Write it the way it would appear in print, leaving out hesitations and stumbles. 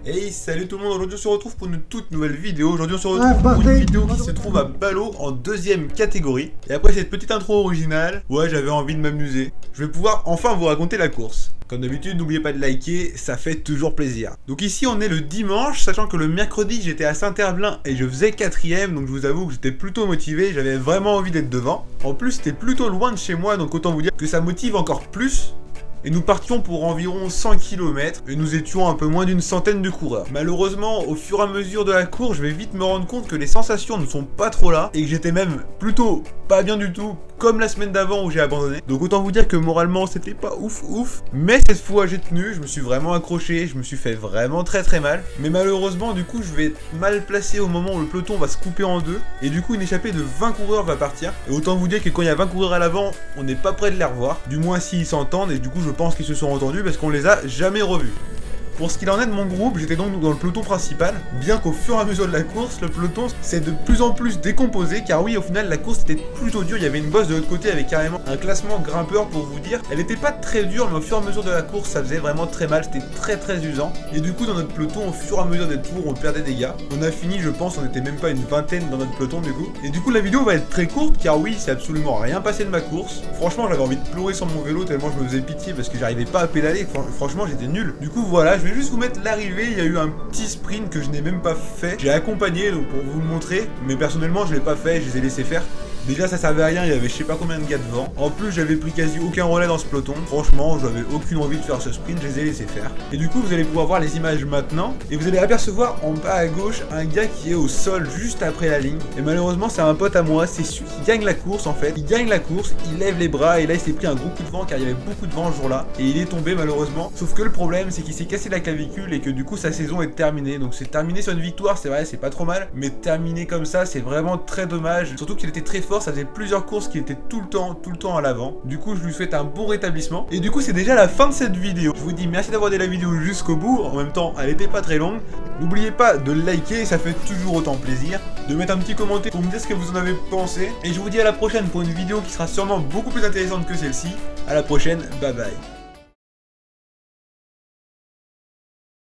Hey, salut tout le monde, aujourd'hui on se retrouve pour une toute nouvelle vidéo. Aujourd'hui on se retrouve pour une vidéo qui se trouve à Ballot en deuxième catégorie. Et après cette petite intro originale, ouais, j'avais envie de m'amuser. Je vais pouvoir enfin vous raconter la course. Comme d'habitude, n'oubliez pas de liker, ça fait toujours plaisir. Donc ici on est le dimanche, sachant que le mercredi j'étais à Saint-Herblain et je faisais 4ème, donc je vous avoue que j'étais plutôt motivé, j'avais vraiment envie d'être devant. En plus c'était plutôt loin de chez moi, donc autant vous dire que ça motive encore plus. Et nous partions pour environ 100 km et nous étions un peu moins d'une centaine de coureurs. Malheureusement, au fur et à mesure de la course, je vais vite me rendre compte que les sensations ne sont pas trop là et que j'étais même plutôt pas bien du tout, comme la semaine d'avant où j'ai abandonné. Donc autant vous dire que moralement c'était pas ouf, mais cette fois j'ai tenu, je me suis vraiment accroché, je me suis fait vraiment très mal. Mais malheureusement du coup je vais être mal placé au moment où le peloton va se couper en deux et du coup une échappée de 20 coureurs va partir. Et autant vous dire que quand il y a 20 coureurs à l'avant, on n'est pas prêt de les revoir, du moins s'ils s'entendent, et du coup je pense qu'ils se sont entendus parce qu'on les a jamais revus. Pour ce qu'il en est de mon groupe, j'étais donc dans le peloton principal, bien qu'au fur et à mesure de la course, le peloton s'est de plus en plus décomposé, car oui, au final, la course était plutôt dure, il y avait une bosse de l'autre côté avec carrément un classement grimpeur pour vous dire. Elle était pas très dure, mais au fur et à mesure de la course, ça faisait vraiment très mal, c'était très usant. Et du coup, dans notre peloton, au fur et à mesure des tours, on perdait des gars. On a fini, je pense, on était même pas une vingtaine dans notre peloton du coup. Et du coup, la vidéo va être très courte, car oui, c'est absolument rien passé de ma course. Franchement, j'avais envie de pleurer sur mon vélo, tellement je me faisais pitié parce que j'arrivais pas à pédaler, franchement, j'étais nul. Du coup, voilà, je vais juste vous mettre l'arrivée. Il y a eu un petit sprint que je n'ai même pas fait. J'ai accompagné donc pour vous le montrer, mais personnellement je l'ai pas fait, je les ai laissés faire. Déjà ça servait à rien, il y avait je sais pas combien de gars devant. En plus j'avais pris quasi aucun relais dans ce peloton. Franchement j'avais aucune envie de faire ce sprint, je les ai laissés faire. Et du coup vous allez pouvoir voir les images maintenant. Et vous allez apercevoir en bas à gauche un gars qui est au sol juste après la ligne. Et malheureusement c'est un pote à moi, c'est celui qui gagne la course en fait. Il gagne la course, il lève les bras et là il s'est pris un gros coup de vent car il y avait beaucoup de vent ce jour-là. Et il est tombé malheureusement. Sauf que le problème c'est qu'il s'est cassé la clavicule et que du coup sa saison est terminée. Donc c'est terminé sur une victoire, c'est vrai, c'est pas trop mal. Mais terminé comme ça c'est vraiment très dommage. Surtout qu'il était très fort, ça faisait plusieurs courses qui était tout le temps à l'avant. Du coup je lui souhaite un bon rétablissement. Et du coup c'est déjà la fin de cette vidéo. Je vous dis merci d'avoir regardé la vidéo jusqu'au bout. En même temps elle était pas très longue. N'oubliez pas de liker, ça fait toujours autant plaisir. De mettre un petit commentaire pour me dire ce que vous en avez pensé. Et je vous dis à la prochaine pour une vidéo qui sera sûrement beaucoup plus intéressante que celle-ci. À la prochaine, bye bye.